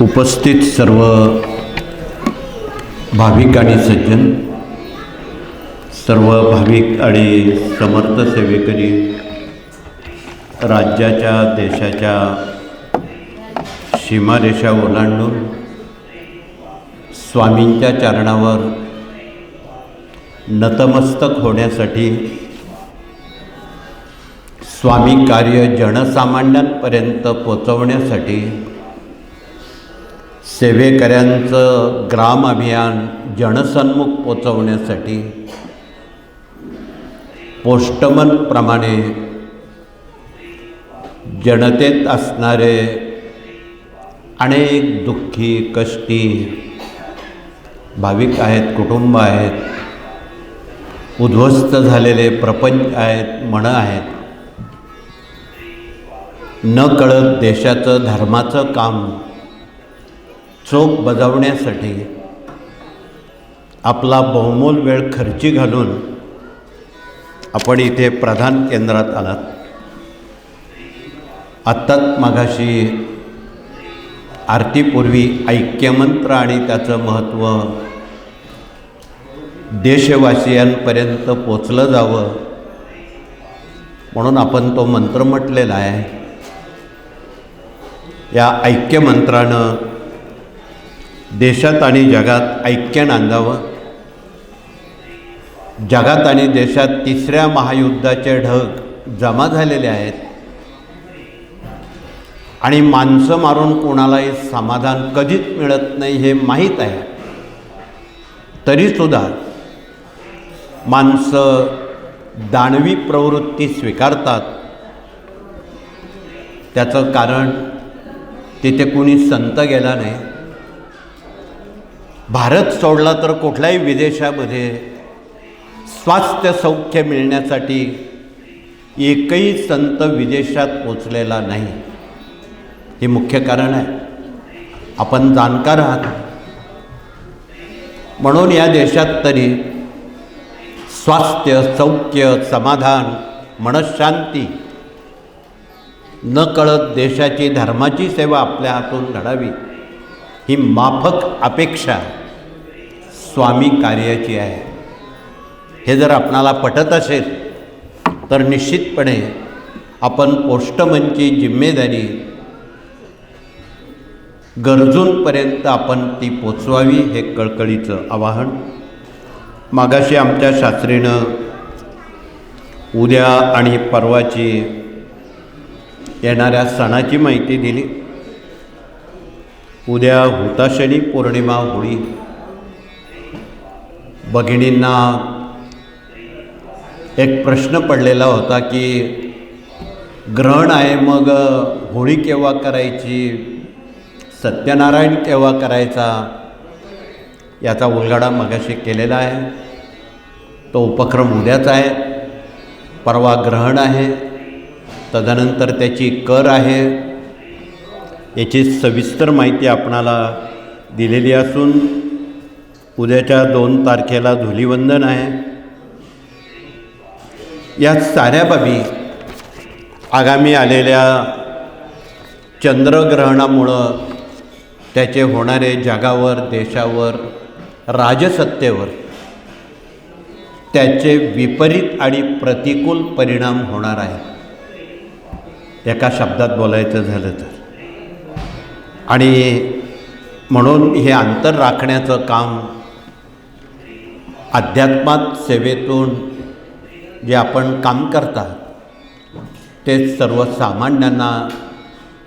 उपस्थित सर्व भाविक आणि सज्जन, सर्व भाविक आणि समर्थ सेवेकरी, राज्याच्या देशाच्या सीमारेषा ओलांडून स्वामींच्या चरणावर नतमस्तक होण्यासाठी, स्वामी कार्य जनसामान्यांपर्यंत पोचवण्यासाठी सेवेकऱ्यांचं ग्राम अभियान जनसन्मुख पोचवण्यासाठी पोस्टमनप्रमाणे जनतेत असणारे अनेक दुःखी कष्टी भाविक आहेत, कुटुंब आहेत, उद्ध्वस्त झालेले प्रपंच आहेत, मनं आहेत, न कळत देशाचं धर्माचं काम चोख बजावण्यासाठी आपला बहुमोल वेळ खर्ची घालून आपण इथे प्रधान केंद्रात आलात. आत्ताच मागाशी आरतीपूर्वी ऐक्यमंत्र आणि त्याचं महत्त्व देशवासियांपर्यंत पोचलं जावं म्हणून आपण तो मंत्र म्हटलेला आहे. या ऐक्यमंत्रानं देशात आणि जगात ऐक्य नांदावं. जगात आणि देशात तिसऱ्या महायुद्धाचे ढग जमा झालेले आहेत आणि माणसं मारून कोणालाही समाधान कधीच मिळत नाही हे माहीत आहे. तरीसुद्धा माणसं दानवी प्रवृत्ती स्वीकारतात. त्याचं कारण तिथे कुणी संत गेला नाही. भारत सोडला तर कुठल्याही विदेशामध्ये स्वास्थ्य सौख्य मिळण्यासाठी एकही संत विदेशात पोचलेला नाही. हे मुख्य कारण आहे. आपण जाणकार आहात. म्हणून या देशात तरी स्वास्थ्य, सौख्य, समाधान, मनःशांती, न कळत देशाची धर्माची सेवा आपल्या हातून घडावी ही माफक अपेक्षा स्वामी कार्याची आहे. हे जर आपणाला पटत असेल तर निश्चितपणे आपण पोस्टमनची जिम्मेदारी गरजूंपर्यंत आपण ती पोचवावी हे कळकळीचं आवाहन. मागाशी आमच्या शास्त्रीनं उद्या आणि परवाची येणाऱ्या सणाची माहिती दिली. उद्या हुताशनी पौर्णिमा, होळी. भगिनींना एक प्रश्न पडलेला होता की ग्रहण आहे, मग होळी केव्हा करायची, सत्यनारायण केव्हा करायचा, याचा उलगडा मगाशी केलेला आहे. तो उपक्रम उद्याच आहे. परवा ग्रहण आहे, तदनंतर त्याची कर आहे. याची सविस्तर माहिती आपणाला दिलेली असून उद्याच्या 2 तारखेला धुलीवंदन आहे. या साऱ्या बाबी आगामी आलेल्या चंद्रग्रहणामुळं त्याचे होणारे जगावर, देशावर, राजसत्तेवर त्याचे विपरीत आणि प्रतिकूल परिणाम होणार आहे, एका शब्दात बोलायचं झालं तर. आणि म्हणून हे अंतर राखण्याचं काम अध्यात्मात सेवेतून जे आपण काम करता ते सर्वसामान्यांना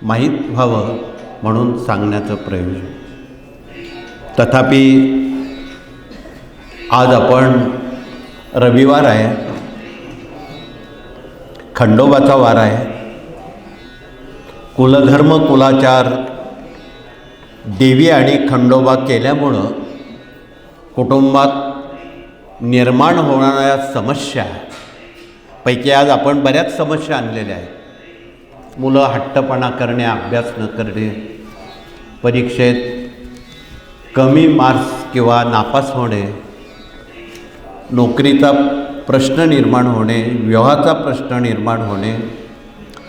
माहीत व्हावं म्हणून सांगण्याचं प्रयोजन. तथापि आज आपण रविवार आहे, खंडोबाचा वार आहे. कुलधर्म, कुलाचार, देवी आणि खंडोबा केल्यामुळं कुटुंबात निर्माण होणाऱ्या समस्या पैकी आज आपण बऱ्याच समस्या आणलेल्या आहेत. मुलं हट्टपणा करणे, अभ्यास न करणे, परीक्षेत कमी मार्क्स किंवा नापास होणे, नोकरीचा प्रश्न निर्माण होणे, विवाहाचा प्रश्न निर्माण होणे,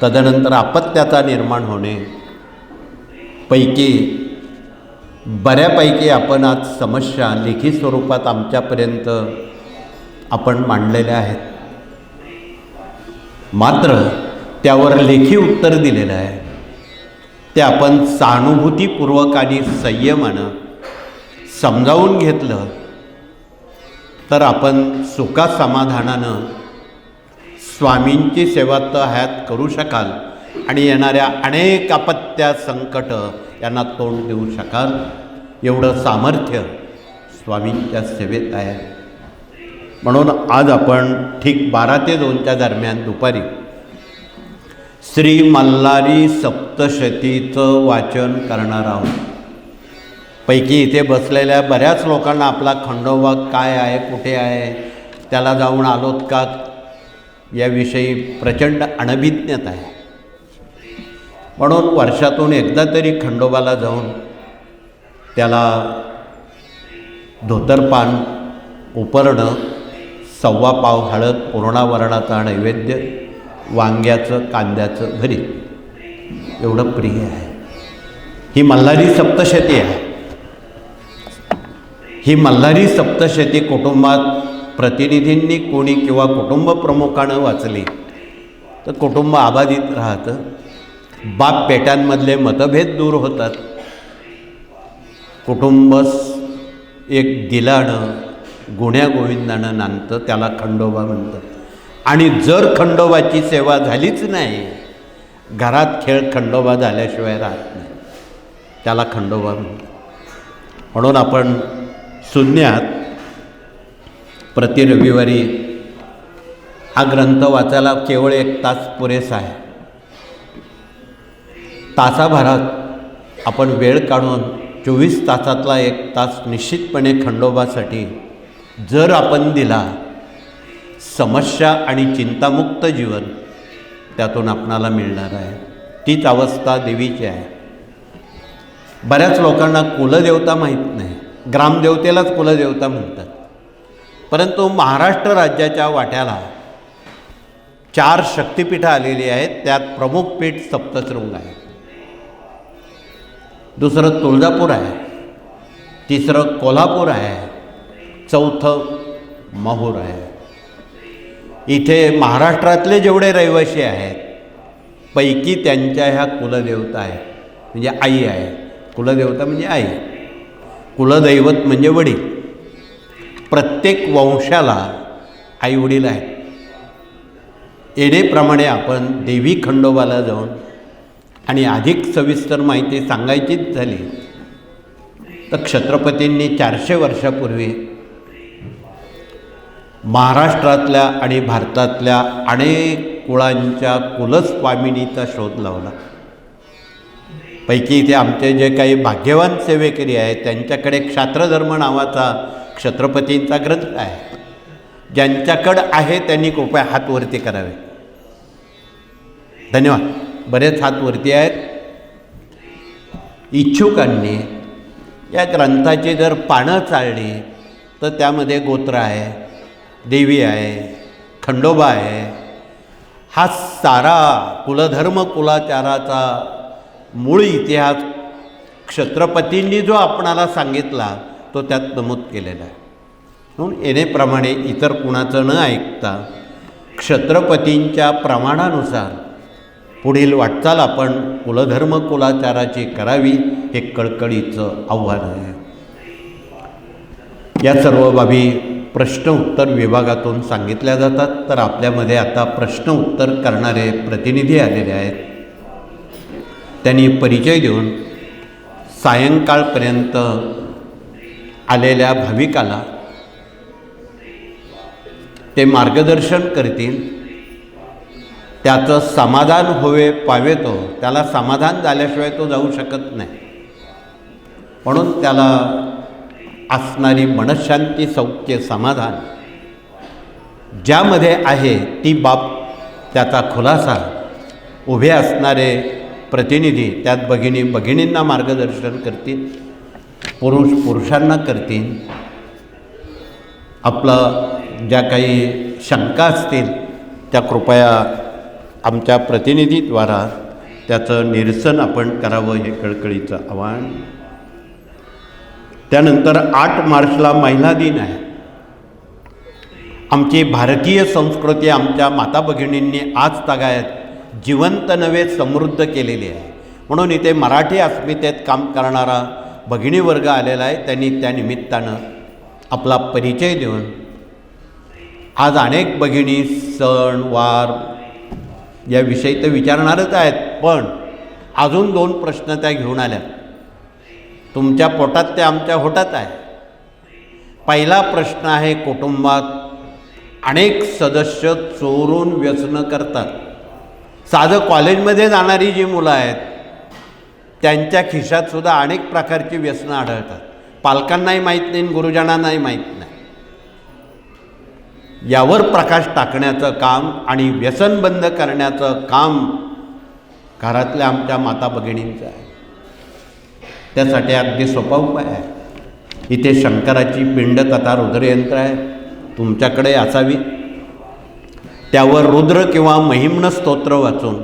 तदनंतर अपत्याचा निर्माण होणे, पैकी बऱ्यापैकी आपण आज समस्या लेखी स्वरूपात आमच्यापर्यंत आपण मांडलेल्या आहेत. मात्र त्यावर लेखी उत्तर दिलेलं आहे ते आपण सहानुभूतीपूर्वक आणि संयमानं समजावून घेतलं तर आपण सुखासमाधानानं स्वामींची सेवा तर हयात करू शकाल आणि येणाऱ्या अनेक आपत्त्या संकट यांना तोंड देऊ शकाल. एवढं सामर्थ्य स्वामींच्या सेवेत आहे. म्हणून आज आपण ठीक 12 ते 2च्या दरम्यान दुपारी श्री मल्हारी सप्तशतीचं वाचन करणार आहोत. पैकी इथे बसलेल्या बऱ्याच लोकांना आपला खंडोबा काय आहे, कुठे आहे, त्याला जाऊन आलोत का याविषयी प्रचंड अनभिज्ञता आहे. म्हणून वर्षातून एकदा तरी खंडोबाला जाऊन त्याला धोतरपान, उपरणं, 1.25 पाव हळद, पूर्णावरणाचा नैवेद्य, वांग्याचं कांद्याचं भरीत एवढं प्रिय आहे. ही मल्हारी सप्तशती आहे. ही मल्हारी सप्तशती कुटुंबात प्रतिनिधींनी कोणी किंवा कुटुंब प्रमुखानं वाचली तर कुटुंब अबाधित राहतं. बाप पेट्यांमधले मतभेद दूर होतात. कुटुंब एक दिलानं गुण्यागोविंदानं नांदतं. त्याला खंडोबा म्हणतात. आणि जर खंडोबाची सेवा झालीच नाही, घरात खेळ खंडोबा झाल्याशिवाय राहत नाही, त्याला खंडोबा म्हणतात. म्हणून आपण शून्यात प्रति रविवारी हा ग्रंथ वाचायला केवळ 1 तास पुरेसा आहे. तासाभरात आपण वेळ काढून 24 तासातला 1 तास निश्चितपणे खंडोबासाठी जर आपण दिला, समस्या आणि चिंतामुक्त जीवन त्यातून आपणाला मिळणार आहे. तीच अवस्था देवीची आहे. बऱ्याच लोकांना कुलदेवता माहीत नाही. ग्रामदेवतेलाच कुलदेवता म्हणतात. परंतु महाराष्ट्र राज्याच्या वाट्याला 4 शक्तिपीठं आलेली आहेत. त्यात प्रमुख पीठ सप्तशृंग आहे. दुसरं तुळजापूर आहे. तिसरं कोल्हापूर आहे. चौथं माहूर आहे. इथे महाराष्ट्रातले जेवढे रहिवासी आहेत पैकी त्यांच्या ह्या कुलदेवता आहेत. म्हणजे आई आहे. कुलदेवता म्हणजे आई, कुलदैवत म्हणजे वडील. प्रत्येक वंशाला आईवडील आहेत. येणेप्रमाणे आपण देवी खंडोबाला जाऊन आणि अधिक सविस्तर माहिती सांगायचीच झाली तर छत्रपतींनी 400 वर्षापूर्वी महाराष्ट्रातल्या आणि भारतातल्या अनेक कुळांच्या कुलस्वामिनीचा शोध लावला. पैकी इथे आमचे जे काही भाग्यवान सेवेकरी आहेत त्यांच्याकडे क्षात्रधर्म नावाचा छत्रपतींचा ग्रंथ आहे. ज्यांच्याकडं आहे त्यांनी कृपया हात वरती करावे. धन्यवाद. बरेच हात वरती आहेत. इच्छुकांनी या ग्रंथाची जर पानं चालली तर त्यामध्ये गोत्र आहे, देवी आहे, खंडोबा आहे. हा सारा कुलधर्म कुलाचाराचा मूळ इतिहास छत्रपतींनी जो आपणाला सांगितला तो त्यात नमूद केलेला आहे. म्हणून येणेप्रमाणे इतर कुणाचं न ऐकता छत्रपतींच्या प्रमाणानुसार पुढील वाटचाल आपण कुलधर्म कुलाचाराची करावी हे कळकळीचं आव्हान आहे. या सर्व बाबी प्रश्न उत्तर विभागातून सांगितल्या जातात. तर आपल्यामध्ये आता प्रश्न उत्तर करणारे प्रतिनिधी आलेले आहेत. त्यांनी परिचय देऊन सायंकाळपर्यंत आलेल्या भाविकाला ते मार्गदर्शन करतील. त्याचं समाधान होवे पावे तो, त्याला समाधान झाल्याशिवाय तो जाऊ शकत नाही. म्हणून त्याला असणारी मनशांती, सौख्य, समाधान ज्यामध्ये आहे ती बाब, त्याचा खुलासा उभे असणारे प्रतिनिधी त्यात भगिनींना मार्गदर्शन करतील, पुरुषांना करतील. आपलं ज्या काही शंका असतील त्या कृपया आमच्या प्रतिनिधीद्वारा त्याचं निरसन आपण करावं हे कळकळीचं आवाहन. त्यानंतर 8 मार्चला महिला दिन आहे. आमची भारतीय संस्कृती आमच्या माता भगिनींनी आज तागायत जिवंत नव्हे समृद्ध केलेली आहे. म्हणून इथे मराठी अस्मितेत काम करणारा भगिनी वर्ग आलेला आहे. त्यांनी त्या निमित्तानं आपला परिचय देऊन आज अनेक भगिनी सण वार याविषयी तर विचारणारच आहेत, पण अजून 2 प्रश्न त्या घेऊन आल्या. तुमच्या पोटात ते आमच्या होटात आहे. पहिला प्रश्न आहे, कुटुंबात अनेक सदस्य चोरून व्यसनं करतात. साधं कॉलेजमध्ये जाणारी जी मुलं आहेत त्यांच्या खिशात सुद्धा अनेक प्रकारची व्यसनं आढळतात. पालकांनाही माहीत नाही, गुरुजनांनाही माहीत नाही. यावर प्रकाश टाकण्याचं काम आणि व्यसन बंद करण्याचं काम घरातल्या आमच्या माता भगिनींचं आहे. त्यासाठी अगदी सोपा उपाय आहे. इथे शंकराची पिंड तथा रुद्रयंत्र आहे, तुमच्याकडे असावी. त्यावर रुद्र किंवा महिम्न स्तोत्र वाचून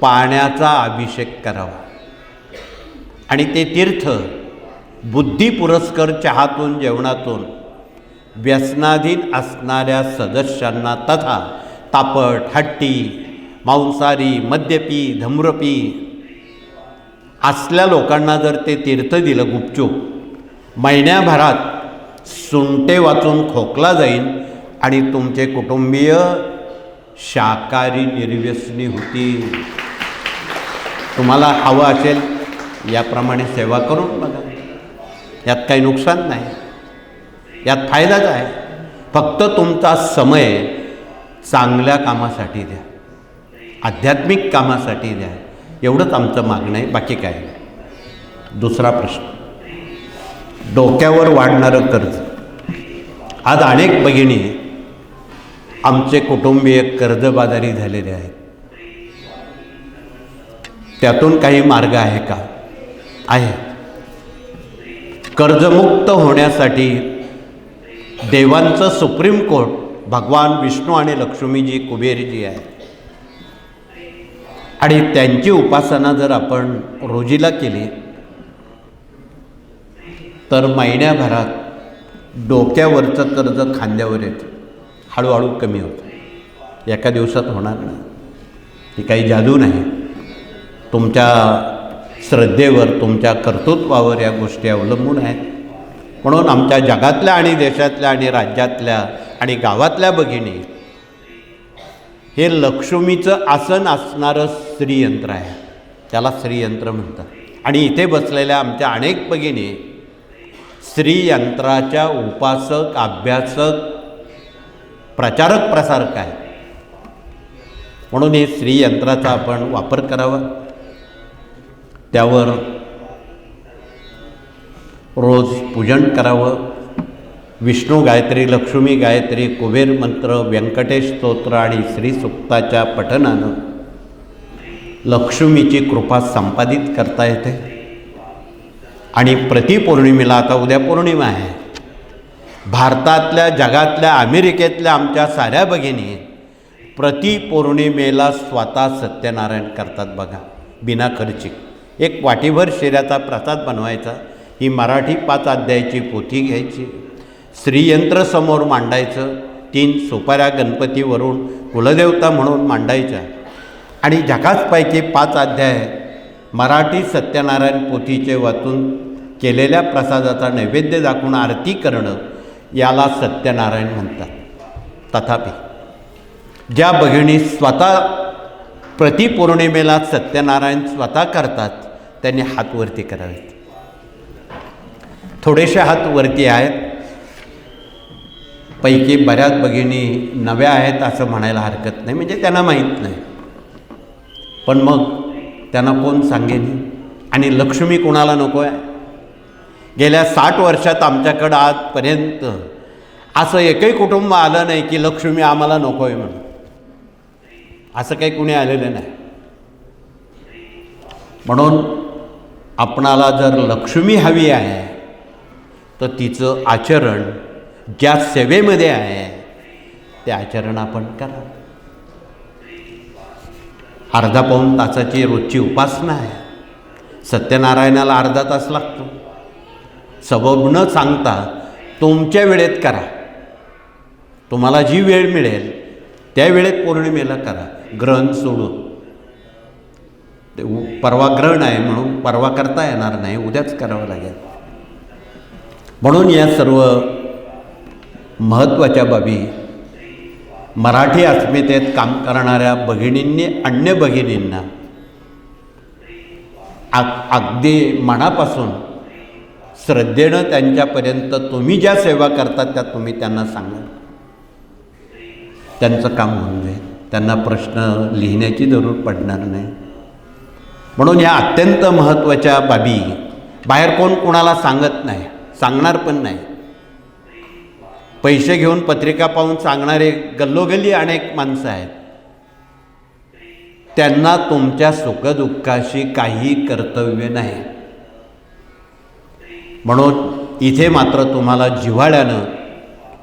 पाण्याचा अभिषेक करावा आणि ते तीर्थ बुद्धी पुरस्कर चहातून जेवणातून व्यसनाधीन असणाऱ्या सदस्यांना तथा तापट हट्टी मांसाहारी मद्यपी धूम्रपी असल्या लोकांना जर ते तीर्थ दिलं गुपचूप, महिन्याभरात सुंटे वाचून खोकला जाईल आणि तुमचे कुटुंबीय शाकाहारी निर्व्यसनी होतील. तुम्हाला हवं असेल याप्रमाणे सेवा करून बघा. यात काही नुकसान नाही, यात फायदाच आहे. फक्त तुमचा समय चांगल्या कामासाठी द्या, आध्यात्मिक कामासाठी द्या. एवढंच आमचं मागणं आहे, बाकी काय नाही. दुसरा प्रश्न, डोक्यावर वाढणारं कर्ज. आज अनेक भगिनी आमचे कुटुंबीय कर्जबाजारी झालेले आहेत. त्यातून काही मार्ग आहे का? आहे. कर्जमुक्त होण्यासाठी देवांचं सुप्रीम कोर्ट भगवान विष्णू आणि लक्ष्मीजी कुबेरजी आहे आणि त्यांची उपासना जर आपण रोजीला केली तर महिन्याभरात डोक्यावरचं कर्ज खांद्यावर येतं, हळूहळू कमी होतं. एका दिवसात होणार नाही. ही काही जादू नाही. तुमच्या श्रद्धेवर तुमच्या कर्तृत्वावर या गोष्टी अवलंबून आहेत. म्हणून आमच्या जगातल्या आणि देशातल्या आणि राज्यातल्या आणि गावातल्या भगिनी हे लक्ष्मीचं आसन असणारं श्रीयंत्र आहे, त्याला श्रीयंत्र म्हणतात. आणि इथे बसलेल्या आमच्या अनेक भगिनी श्रीयंत्राच्या उपासक अभ्यासक प्रचारक प्रसारक आहेत. म्हणून हे श्रीयंत्राचा आपण वापर करावा. त्यावर रोज पूजन करावं. विष्णू गायत्री, लक्ष्मी गायत्री, कुबेर मंत्र, व्यंकटेश स्तोत्र आणि श्रीसुक्ताच्या पठनानं लक्ष्मीची कृपा संपादित करता येते. आणि प्रतिपौर्णिमेला, आता उद्या पौर्णिमा आहे, भारतातल्या जगातल्या अमेरिकेतल्या आमच्या साऱ्या भगिनी प्रतिपौर्णिमेला स्वतः सत्यनारायण करतात बघा, बिना खर्चिक. एक वाटीभर शिऱ्याचा प्रसाद बनवायचा, ही मराठी 5 अध्यायाची पोथी घ्यायची, श्रीयंत्र समोर मांडायचं, 3 सुपाऱ्या गणपतीवरून कुलदेवता म्हणून मांडायच्या आणि झकासपैकी 5 अध्याय मराठी सत्यनारायण पोथीचे वाचून केलेल्या प्रसादाचा नैवेद्य दाखवून आरती करणं, याला सत्यनारायण म्हणतात. तथापि ज्या भगिनी स्वतः प्रतिपौर्णिमेला सत्यनारायण स्वतः करतात त्यांनी हात वरती करावेत. थोडेसे हात वरती आहेत, पैकी बऱ्याच भगिनी नव्या आहेत असं म्हणायला हरकत नाही, म्हणजे त्यांना माहीत नाही. पण मग त्यांना कोण सांगेन? आणि लक्ष्मी कोणाला नको आहे? गेल्या 60 वर्षात आमच्याकडं आजपर्यंत असं एकही कुटुंब आलं नाही की लक्ष्मी आम्हाला नको आहे म्हणून. असं काही कुणी आलेलं नाही. म्हणून आपणाला जर लक्ष्मी हवी आहे तर तिचं आचरण ज्या सेवेमध्ये आहे ते आचरण आपण करा. अर्धा पाऊण तासाची रोजची उपासना आहे. सत्यनारायणाला अर्धा तास लागतो. सबब न सांगता तुमच्या वेळेत करा. तुम्हाला जी वेळ मिळेल त्या वेळेत पौर्णिमेला करा, ग्रहण सोडून. ते परवा ग्रहण आहे म्हणून परवा करता येणार नाही, उद्याच करावं लागेल. म्हणून या सर्व महत्त्वाच्या बाबी मराठी अस्मितेत काम करणाऱ्या भगिनींनी अन्य भगिनींना अगदी मनापासून श्रद्धेनं त्यांच्यापर्यंत तुम्ही ज्या सेवा करतात त्या तुम्ही त्यांना सांगा. त्यांचं काम होऊन जाईल, त्यांना प्रश्न लिहिण्याची जरूर पडणार नाही. म्हणून ह्या अत्यंत महत्त्वाच्या बाबी बाहेर कोण कोणाला सांगत नाही, सांगणार पण नाही. पैसे घेऊन पत्रिका पाहून सांगणारे गल्लोगल्ली अनेक माणसं आहेत. त्यांना तुमच्या सुखदुःखाशी काही कर्तव्य नाही. म्हणून इथे मात्र तुम्हाला जिव्हाळ्यानं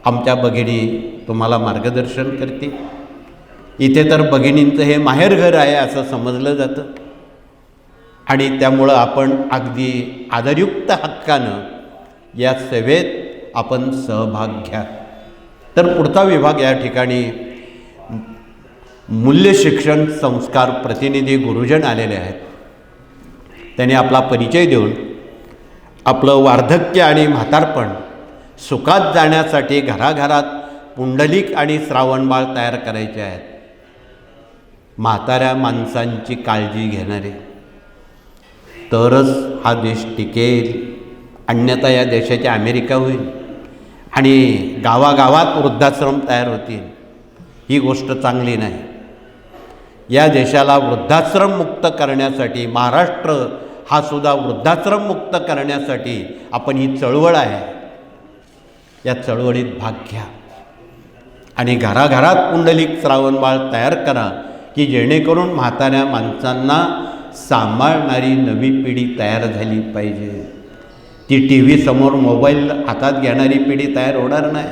आमच्या भगिनी तुम्हाला मार्गदर्शन करतील. इथे तर भगिनींचं हे माहेरघर आहे असं समजलं जातं आणि त्यामुळं आपण अगदी आदरयुक्त हक्कानं या सेवेत आपण सहभाग घ्या. तर पुढचा विभाग या ठिकाणी मूल्य शिक्षण संस्कार प्रतिनिधी गुरुजन आलेले आहेत. त्यांनी आपला परिचय देऊन आपलं वार्धक्य आणि म्हातारपण सुखात जाण्यासाठी घराघरात पुंडलिक आणि श्रावणबाळ तयार करायचे आहेत. म्हाताऱ्या माणसांची काळजी घेणारे, तरच हा देश टिकेल. अन्यथा या देशाची अमेरिका होईल आणि गावागावात वृद्धाश्रम तयार होतील. ही गोष्ट चांगली नाही. या देशाला वृद्धाश्रम मुक्त करण्यासाठी, महाराष्ट्र हा सुद्धा वृद्धाश्रम मुक्त करण्यासाठी आपण ही चळवळ आहे, या चळवळीत भाग घ्या आणि घराघरात पुंडलिक श्रावणबाळ तयार करा की जेणेकरून म्हाताऱ्या माणसांना सांभाळणारी नवी पिढी तयार झाली पाहिजे. ती टी व्ही समोर मोबाईल हातात घेणारी पिढी तयार होणार नाही.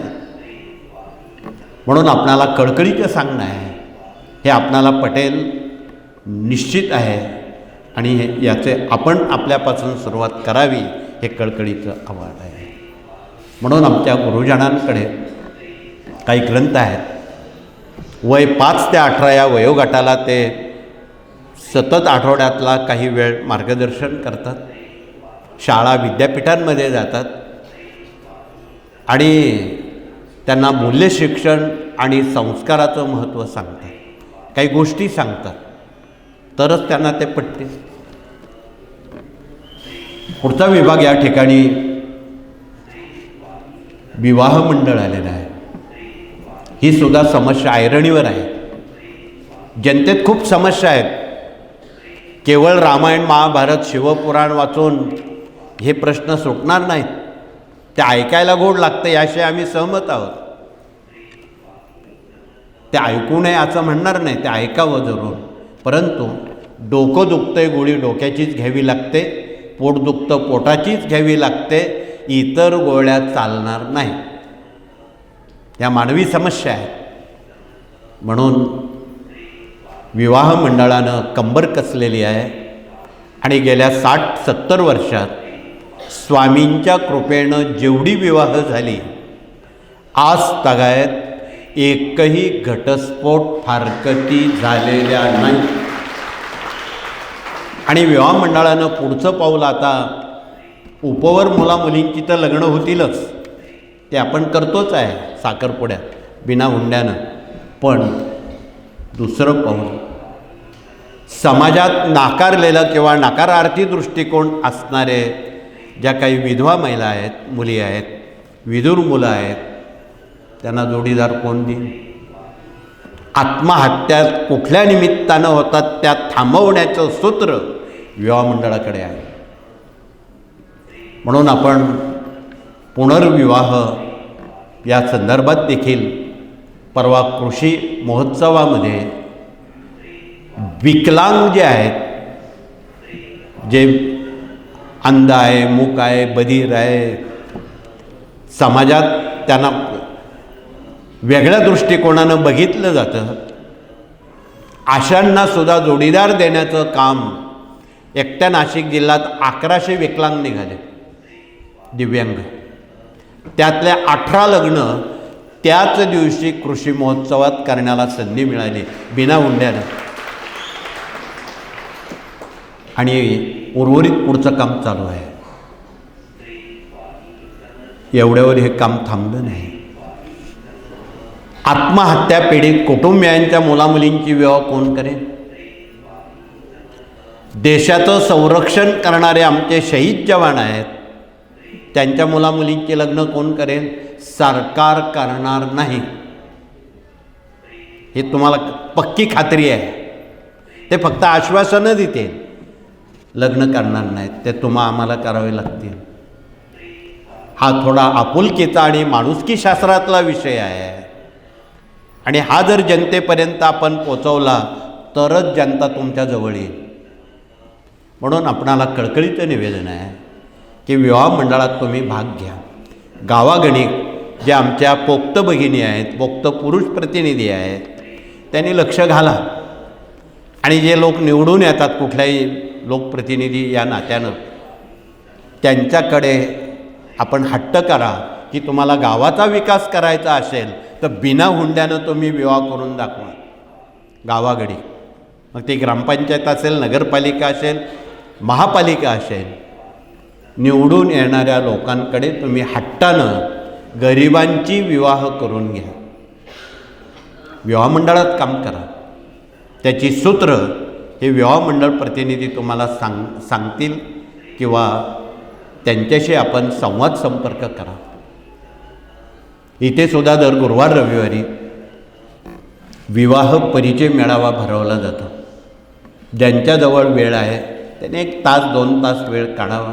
म्हणून आपणाला कळकळीचं सांगणं आहे, हे आपणाला पटेल निश्चित आहे आणि याचे आपण आपल्यापासून सुरुवात करावी हे कळकळीचं आव्हान आहे. म्हणून आमच्या गुरुजनांकडे काही ग्रंथ आहेत. वय 5 ते 18 या वयोगटाला ते सतत आठवड्यातला काही वेळ मार्गदर्शन करतात. शाळा विद्यापीठांमध्ये जातात आणि त्यांना मूल्य शिक्षण आणि संस्काराचं महत्त्व सांगतात, काही गोष्टी सांगतात, तरच त्यांना ते पटते. पुढचा विभाग या ठिकाणी विवाह मंडळ आलेलं आहे. ही सुद्धा समस्या ऐरणीवर आहे. जनतेत खूप समस्या आहेत. केवळ रामायण महाभारत शिवपुराण वाचून हे प्रश्न सुटणार नाहीत. ते ऐकायला गोड लागतं याशिवाय आम्ही सहमत आहोत. ते ऐकू नये असं म्हणणार नाही, ते ऐकावं जरूर. परंतु डोकं दुखतंय गोळी डोक्याचीच घ्यावी लागते, पोट दुखतं पोटाचीच घ्यावी लागते, इतर गोळ्या चालणार नाही. या मानवी समस्या आहेत. म्हणून विवाह मंडळानं कंबर कसलेली आहे आणि गेल्या 60-70 वर्षात स्वामींच्या कृपेनं जेवढी विवाह झाली, आज तगायत एकही घटस्फोट फारकती झालेल्या नाही. आणि विवाह मंडळानं पुढचं पाऊल आता उपवर मुलामुलींची तर लग्न होतीलच, ते आपण करतोच आहे साखरपुड्यात बिना हुंड्यानं. पण दुसरं पाऊल समाजात नाकारलेलं किंवा नकारार्थी दृष्टिकोन असणारे ज्या काही विधवा महिला आहेत, मुली आहेत, विधुर मुलं आहेत, त्यांना जोडीदार कोण देईल? आत्महत्या कुठल्या निमित्तानं होतात त्या थांबवण्याचं सूत्र विवाह मंडळाकडे आहे. म्हणून आपण पुनर्विवाह या संदर्भात देखील परवा कृषी महोत्सवामध्ये विकलांग जे आहेत, जे अंध आहे, मूक आहे, बधीर आहे, समाजात त्यांना वेगळ्या दृष्टिकोनानं बघितलं जातं, अशांना सुद्धा जोडीदार देण्याचं काम एकट्या नाशिक जिल्ह्यात 1100 विकलांग निघाले. दिव्यांग. त्यातल्या 18 लग्न त्याच दिवशी कृषी महोत्सवात करण्याला संधी मिळाली बिना हुंड्यानं. आणि उर्वरित पुढचं काम चालू आहे. एवढ्यावर हे काम थांबलं नाही. आत्महत्या पीडित कुटुंबियांच्या मुलामुलींची विवाह कोण करेल? देशाचं संरक्षण करणारे आमचे शहीद जवान आहेत, त्यांच्या मुलामुलींची लग्न कोण करेल? सरकार करणार नाही, हे तुम्हाला पक्की खात्री आहे. ते फक्त आश्वासनं देतील, लग्न करणार नाहीत. ते आम्हाला करावे लागतील. हा थोडा आपुलकीचा आणि माणुसकी शास्त्रातला विषय आहे. आणि हा जर जनतेपर्यंत आपण पोचवला तरच जनता तुमच्या जवळ येईल. म्हणून आपणाला कळकळीचं निवेदन आहे की विवाह मंडळात तुम्ही भाग घ्या. गावागणिक जे आमच्या पोक्त भगिनी आहेत, पोक्त पुरुष प्रतिनिधी आहेत, त्यांनी लक्ष घाला. आणि जे लोक निवडून येतात कुठल्याही लोकप्रतिनिधी या नात्यानं, त्यांच्याकडे आपण हट्ट करा की तुम्हाला गावाचा विकास करायचा असेल तर बिना हुंड्यानं तुम्ही विवाह करून दाखवा गावागडी. मग ती ग्रामपंचायत असेल, नगरपालिका असेल, महापालिका असेल, निवडून येणाऱ्या लोकांकडे तुम्ही हट्टानं गरिबांची विवाह करून घ्या. विवाह मंडळात काम करा. त्याची सूत्र हे विवाह मंडळ प्रतिनिधी तुम्हाला सांगतील किंवा त्यांच्याशी आपण संवाद संपर्क करा. इथे सुद्धा दर गुरुवार रविवारी विवाह परिचय मेळावा भरवला जातो. ज्यांच्याजवळ वेळ आहे त्याने 1 तास 2 तास वेळ काढावा,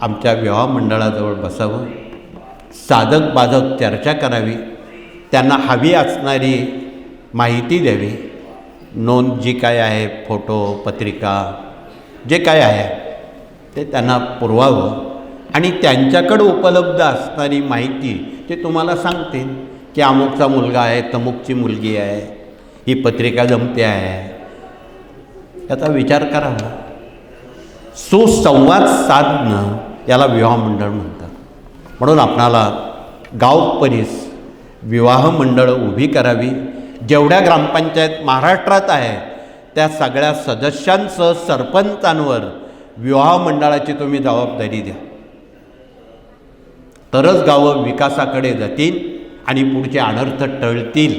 आमच्या विवाह मंडळाजवळ बसावं, साधक बाधक चर्चा करावी, त्यांना हवी असणारी माहिती द्यावी, नोंद जी काय आहे, फोटो, पत्रिका जे काय आहे ते त्यांना पुरवावं. आणि त्यांच्याकडं उपलब्ध असणारी माहिती ते तुम्हाला सांगतील की अमुकचा मुलगा आहे, तमुकची मुलगी आहे, ही पत्रिका जमते आहे. याचा विचार करावा. सुसंवाद साधणं याला विवाह मंडळ म्हणतात. म्हणून आपणाला गाव परिस विवाह मंडळ उभी करावी. जेवढ्या ग्रामपंचायत महाराष्ट्रात आहे त्या सगळ्या सदस्यांसह सरपंचांवर विवाह मंडळाची तुम्ही जबाबदारी द्या. तरच गावं विकासाकडे जातील आणि पुढचे अनर्थ टळतील.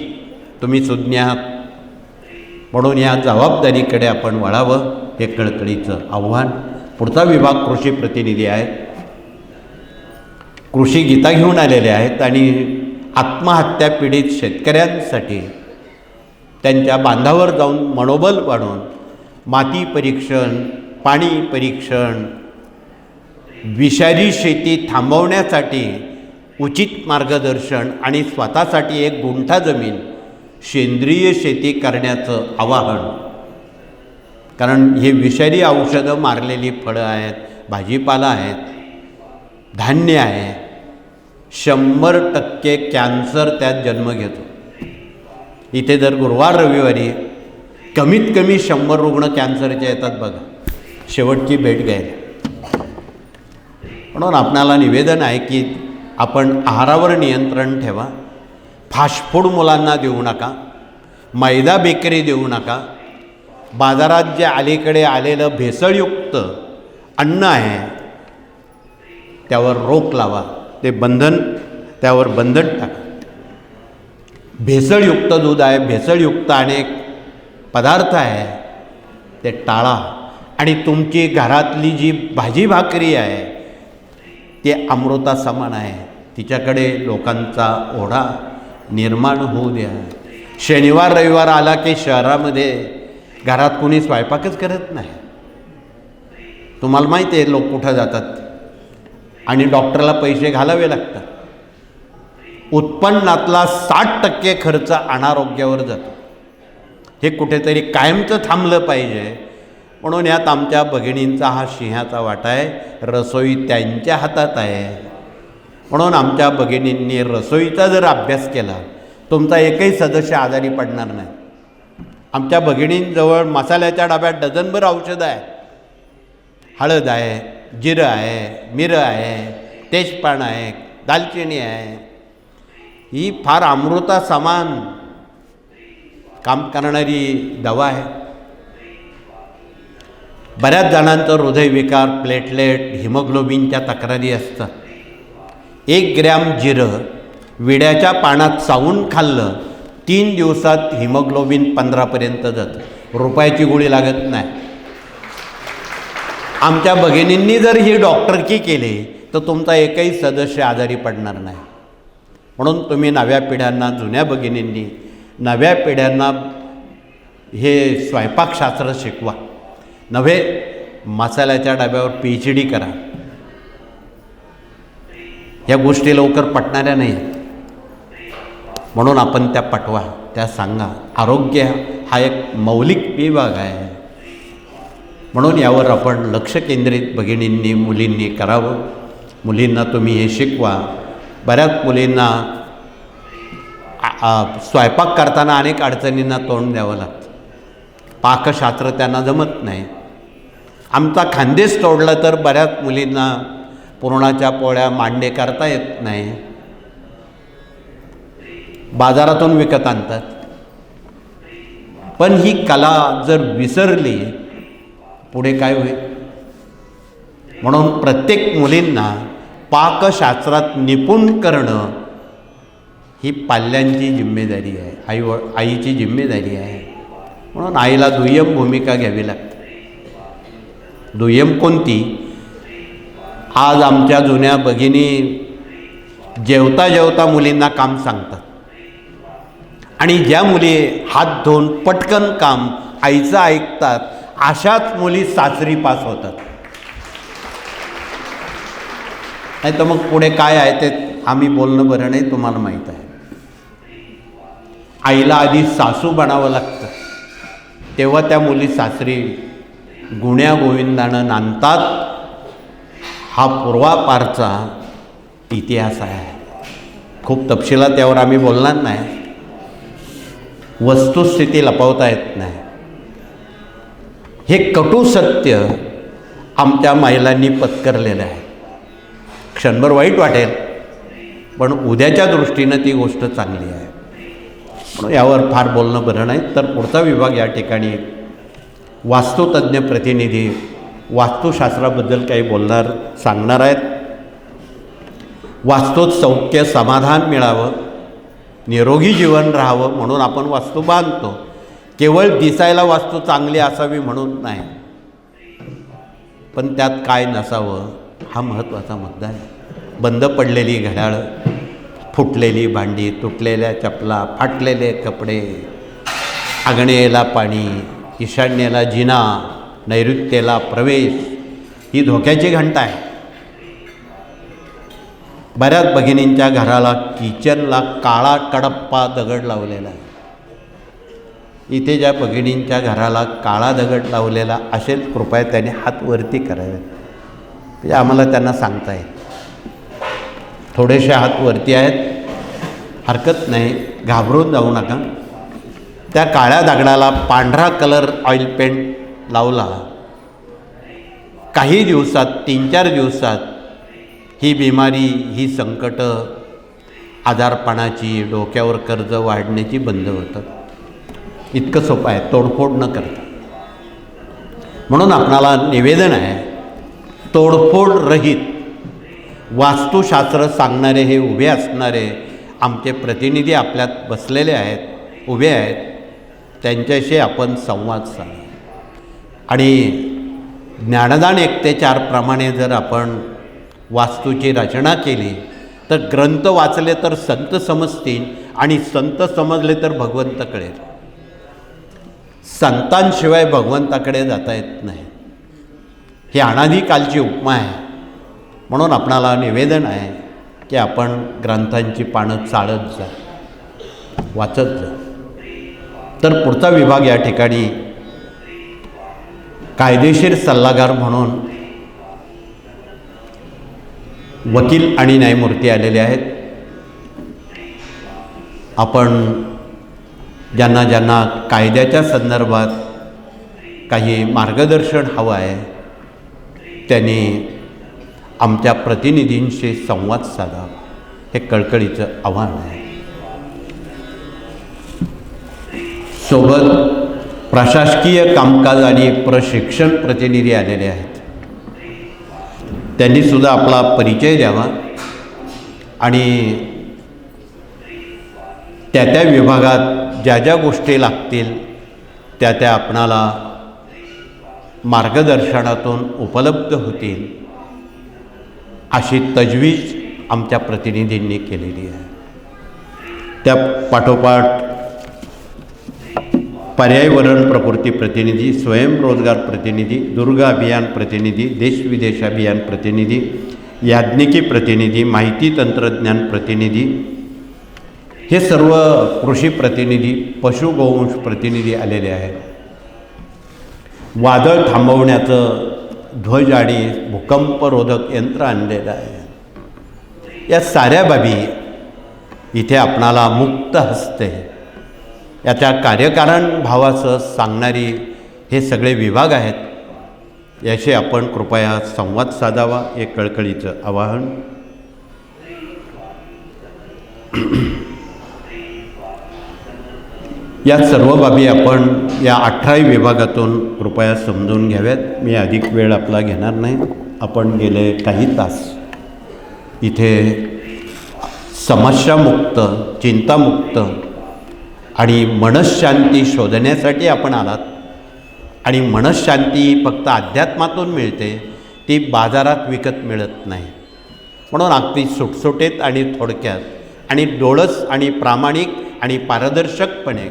तुम्ही सुज्ञ आहात, म्हणून या जबाबदारीकडे आपण वळावं, हे कळकळीचं आव्हान. पुढचा विभाग कृषी प्रतिनिधी आहेत, कृषी गीता घेऊन आलेले आहेत आणि आत्महत्या पीडित शेतकऱ्यांसाठी त्यांच्या बांधावर जाऊन मनोबल वाढवून माती परीक्षण, पाणी परीक्षण, विषारी शेती थांबवण्यासाठी उचित मार्गदर्शन आणि स्वतःसाठी 1 गुंठा जमीन सेंद्रिय शेती करण्याचं आवाहन. कारण हे विषारी औषधं मारलेली फळं आहेत, भाजीपाला आहेत, धान्य आहे. 100% कॅन्सर त्यात जन्म घेतो. इथे जर गुरुवार रविवारी कमीत कमी 100 रुग्ण कॅन्सरचे येतात बघा, शेवटची भेट घ्यायला. म्हणून आपणाला निवेदन आहे की आपण आहारावर नियंत्रण ठेवा. फास्ट फूड मुलांना देऊ नका, मैदा बेकरी देऊ नका. बाजारात जे अलीकडे आलेलं भेसळयुक्त अन्न आहे त्यावर रोक लावा. ते त्यावर बंधन टाका. भेसळयुक्त दूध आहे, भेसळयुक्त अनेक पदार्थ आहे ते टाळा. आणि तुमची घरातली जी भाजी भाकरी आहे ते अमृता समान आहे, तिच्याकडे लोकांचा ओढा निर्माण होऊ द्या. शनिवार रविवार आला की शहरामध्ये घरात कोणी स्वयंपाकच करत नाही. तुम्हाला माहिती आहे लोक कुठं जातात आणि डॉक्टरला पैसे घालावे लागतात. उत्पन्नातला 60% खर्च अनारोग्यावर जातो. हे कुठेतरी कायमचं थांबलं पाहिजे. म्हणून यात आमच्या भगिनींचा हा सिंहाचा वाटा आहे. रसोई त्यांच्या हातात आहे. म्हणून आमच्या भगिनींनी रसोईचा जर अभ्यास केला तुमचा एकही सदस्य आजारी पडणार नाही. आमच्या भगिनींजवळ मसाल्याच्या डब्यात डझनभर औषधं आहे. हळद आहे, जिरं आहे, मिरं आहे, तेजपान आहे, दालचिनी आहे, ही फार अमृता समान काम करणारी दवा आहे. बऱ्याच जणांचं हृदयविकार, प्लेटलेट, हिमोग्लोबिनच्या तक्रारी असतात. 1 ग्रॅम जिरं विड्याच्या पानात चावून खाल्लं, 3 दिवसात हिमोग्लोबिन 15पर्यंत जातं. रुपयाची गोळी लागत नाही. आमच्या भगिनींनी जर ही डॉक्टरकी केली तर तुमचा एकही सदस्य आजारी पडणार नाही. म्हणून तुम्ही नव्या पिढ्यांना, जुन्या भगिनींनी नव्या पिढ्यांना हे स्वयंपाकशास्त्र शिकवा. नव्हे मसाल्याच्या डब्यावर PhD करा. या गोष्टी लवकर पटणाऱ्या नाही आहेत. म्हणून आपण त्या पटवा, त्या सांगा. आरोग्य हा एक मौलिक विभाग आहे. म्हणून यावर आपण लक्ष केंद्रित भगिनींनी, मुलींनी करावं. मुलींना तुम्ही हे शिकवा. बऱ्याच मुलींना स्वयंपाक करताना अनेक अडचणींना तोंड द्यावं लागतं. पाकशास्त्र त्यांना जमत नाही. आमचा खानदेश तोडला तर बऱ्याच मुलींना पुरणाच्या पोळ्या, मांडे करता येत नाही. बाजारातून विकत आणतात. पण ही कला जर विसरली पुढे काय होईल? म्हणून प्रत्येक मुलींना पाकशास्त्रात निपुण करणं ही पाल्यांची जिम्मेदारी आहे, आईची जिम्मेदारी आहे. म्हणून आईला दुय्यम भूमिका घ्यावी लागते. दुय्यम कोणती? आज आमच्या जुन्या भगिनी जेवता जेवता मुलींना काम सांगतात. आणि ज्या मुली हात धुवून पटकन काम आईचं ऐकतात, अशाच मुली सासरी पास होतात. नाही तर मग पुढे काय आहे ते आम्ही बोलणं बरं नाही, तुम्हाला माहीत आहे. आईला आधी सासू बनावं लागतं, तेव्हा त्या मुली सासरी गुण्या गोविंदानं नांदतात. हा पूर्वापारचा इतिहास आहे. खूप तपशिलात त्यावर आम्ही बोलणार नाही. वस्तुस्थिती लपवता येत नाही. हे कटू सत्य आमच्या महिलांनी पत्करलेलं आहे. क्षणभर वाईट वाटेल, पण उद्याच्या दृष्टीनं ती गोष्ट चांगली आहे. म्हणून यावर फार बोलणं बरं नाही. तर पुढचा विभाग या ठिकाणी वास्तुतज्ञ प्रतिनिधी वास्तुशास्त्राबद्दल काही सांगणार आहेत. वास्तूत सौख्य समाधान मिळावं, निरोगी जीवन राहावं म्हणून आपण वास्तू बांधतो. केवळ दिसायला वास्तू चांगली असावी म्हणून नाही, पण त्यात काय नसावं हा महत्त्वाचा मुद्दा आहे. बंद पडलेली घड्याळं, फुटलेली भांडी, तुटलेल्या चपला, फाटलेले कपडे, आग्नेयेला पाणी, ईशान्येला जिना, नैऋत्येला प्रवेश ही धोक्याची घंटा आहे. बऱ्याच भगिनींच्या घराला किचनला काळा कडप्पा दगड लावलेला आहे. इथे ज्या भगिनींच्या घराला काळा दगड लावलेला असेल, कृपया त्याने हात वरती करावे. म्हणजे आम्हाला त्यांना सांगता येईल. थोडेसे हात वरती आहेत, हरकत नाही, घाबरून जाऊ नका. त्या काळ्या दगडाला पांढरा कलर ऑइल पेंट लावला, काही दिवसात, 3-4 दिवसात ही बिमारी, ही संकटं, आजारपणाची, डोक्यावर कर्ज वाढण्याची बंद होतात. इतकं सोपं आहे, तोडफोड न करता. म्हणून आपणाला निवेदन आहे, तोडफोड रहित वास्तुशास्त्र सांगणारे हे उभे असणारे आमचे प्रतिनिधी आपल्यात बसलेले आहेत, उभे आहेत. त्यांच्याशी आपण संवाद साधा. आणि ज्ञानदान 1:4 प्रमाणे जर आपण वास्तूची रचना केली तर ग्रंथ वाचले तर संत समजतील, आणि संत समजले तर भगवंत कळेल. संतांशिवाय भगवंताकडे जाता येत नाही. ही अनादिकालची उपमा आहे. म्हणून आपणाला निवेदन आहे की आपण ग्रंथांची पानं चाळत जा, वाचत जा. तर पुढचा विभाग या ठिकाणी कायदेशीर सल्लागार म्हणून वकील आणि न्यायमूर्ती आलेले आहेत. आपण ज्यांना ज्यांना कायद्याच्या संदर्भात काही मार्गदर्शन हवं आहे त्यांनी आमच्या प्रतिनिधींशी संवाद साधावा, हे कळकळीचं आव्हान आहे. सोबत प्रशासकीय कामकाज आणि प्रशिक्षण प्रतिनिधी आलेले आहेत. त्यांनी सुद्धा आपला परिचय द्यावा आणि त्या विभागात ज्या ज्या गोष्टी लागतील त्या आपणाला मार्गदर्शनातून उपलब्ध होतील अशी तजवीज आमच्या प्रतिनिधींनी केलेली आहे. त्या पाठोपाठ पर्यावरण प्रकृती प्रतिनिधी, स्वयंरोजगार प्रतिनिधी, दुर्ग अभियान प्रतिनिधी, देशविदेश अभियान प्रतिनिधी, याज्ञिकी प्रतिनिधी, माहिती तंत्रज्ञान प्रतिनिधी, हे सर्व कृषी प्रतिनिधी, पशुगोवंश प्रतिनिधी आलेले आहेत. वादळ थांबवण्याचं ध्वज आणि भूकंपरोधक यंत्र आणलेलं आहे. या साऱ्या बाबी इथे आपणाला मुक्त हस्ते याच्या कार्यकारण भावासह सांगणारी हे सगळे विभाग आहेत. याशी आपण कृपया संवाद साधावा, हे कळकळीचं आवाहन. या सर्व बाबी आपण या 18 विभागातून कृपया समजून घ्याव्यात. मी अधिक वेळ आपला घेणार नाही. आपण गेले काही तास इथे समस्यामुक्त, चिंतामुक्त आणि मनःशांती शोधण्यासाठी आपण आलात. आणि मनःशांती फक्त अध्यात्मातून मिळते, ती बाजारात विकत मिळत नाही. म्हणून अगदी सुटसुटीत आणि थोडक्यात आणि डोळस आणि प्रामाणिक आणि पारदर्शकपणे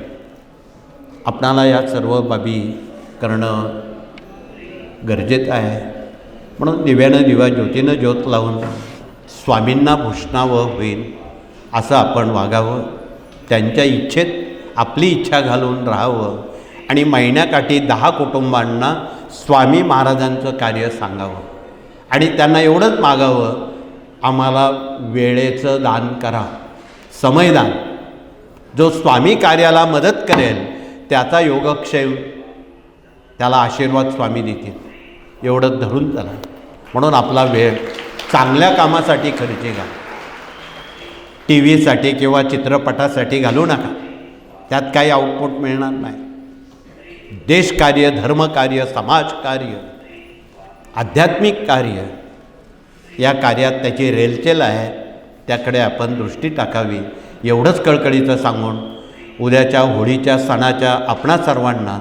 आपणाला या सर्व बाबी करणं गरजेचं आहे. म्हणून दिव्यानं दिवा, ज्योतीनं ज्योत लावून स्वामींना भूषणावं होईल असं आपण वागावं. त्यांच्या इच्छेत आपली इच्छा घालून राहावं आणि महिन्याकाठी 10 कुटुंबांना स्वामी महाराजांचं कार्य सांगावं आणि त्यांना एवढंच मागावं, आम्हाला वेळेचं दान करा, समयदान. जो स्वामी कार्याला मदत करेल त्याचा योगक्षेम, त्याला आशीर्वाद स्वामी देतील, एवढं धरून चला. म्हणून आपला वेळ चांगल्या कामासाठी खर्ची घाला. टी व्हीसाठी किंवा चित्रपटासाठी घालू नका, त्यात काही आउटपुट मिळणार नाही. देशकार्य, धर्मकार्य, समाजकार्य, आध्यात्मिक कार्य, या कार्यात त्याची रेलचेल आहे, त्याकडे आपण दृष्टी टाकावी. एवढंच कळकळीचं सांगून उद्याच्या होळीच्या सणाच्या आपणा सर्वांना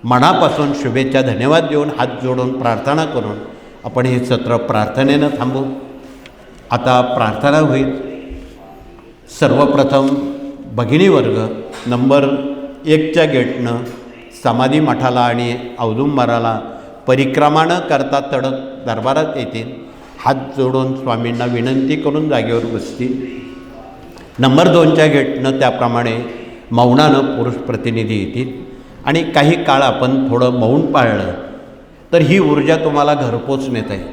मनापासून शुभेच्छा, धन्यवाद देऊन, हात जोडून प्रार्थना करून आपण हे सत्र प्रार्थनेनं थांबवू. आता प्रार्थना होईल. सर्वप्रथम भगिनी वर्ग नंबर 1च्या गेटनं समाधी मठाला आणि औदुंबराला परिक्रमा न करता तडक दरबारात येतील. हात जोडून स्वामींना विनंती करून जागेवर बसतील. नंबर 2च्या गेटनं त्याप्रमाणे मौनानं पुरुष प्रतिनिधी येतील. आणि काही काळ आपण थोडं मौन पाळलं तर ही ऊर्जा तुम्हाला घरपोच नेता येईल.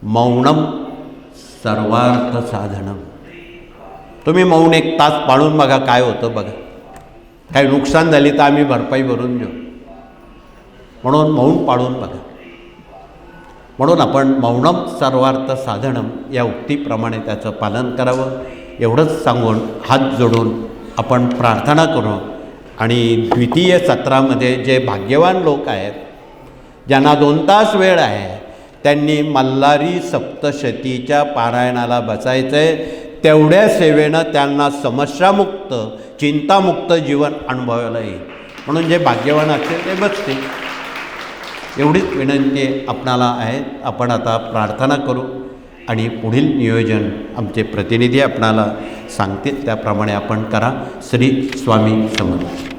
मौनम सर्वार्थ साधनम. तुम्ही मौन 1 तास पाळून बघा काय होतं बघा. काही नुकसान झाली तर आम्ही भरपाई भरून देऊ. म्हणून मौन पाळून बघा. म्हणून आपण मौनम सर्वार्थ साधनम या उक्तीप्रमाणे त्याचं पालन करावं. एवढंच सांगून हात जोडून आपण प्रार्थना करू. आणि द्वितीय सत्रामध्ये जे भाग्यवान लोक आहेत, ज्यांना 2 तास वेळ आहे, त्यांनी मल्हारी सप्तशतीच्या पारायणाला बसायचं आहे. तेवढ्या सेवेनं त्यांना समस्यामुक्त, चिंतामुक्त जीवन अनुभवायला येईल. म्हणून जे भाग्यवान असतील ते बसतील. एवढीच विनंती आपणाला आहे. आपण आता प्रार्थना करू आणि पुढील नियोजन आमचे प्रतिनिधी आपणाला सांगतील त्याप्रमाणे आपण करा. श्री स्वामी समर्थ.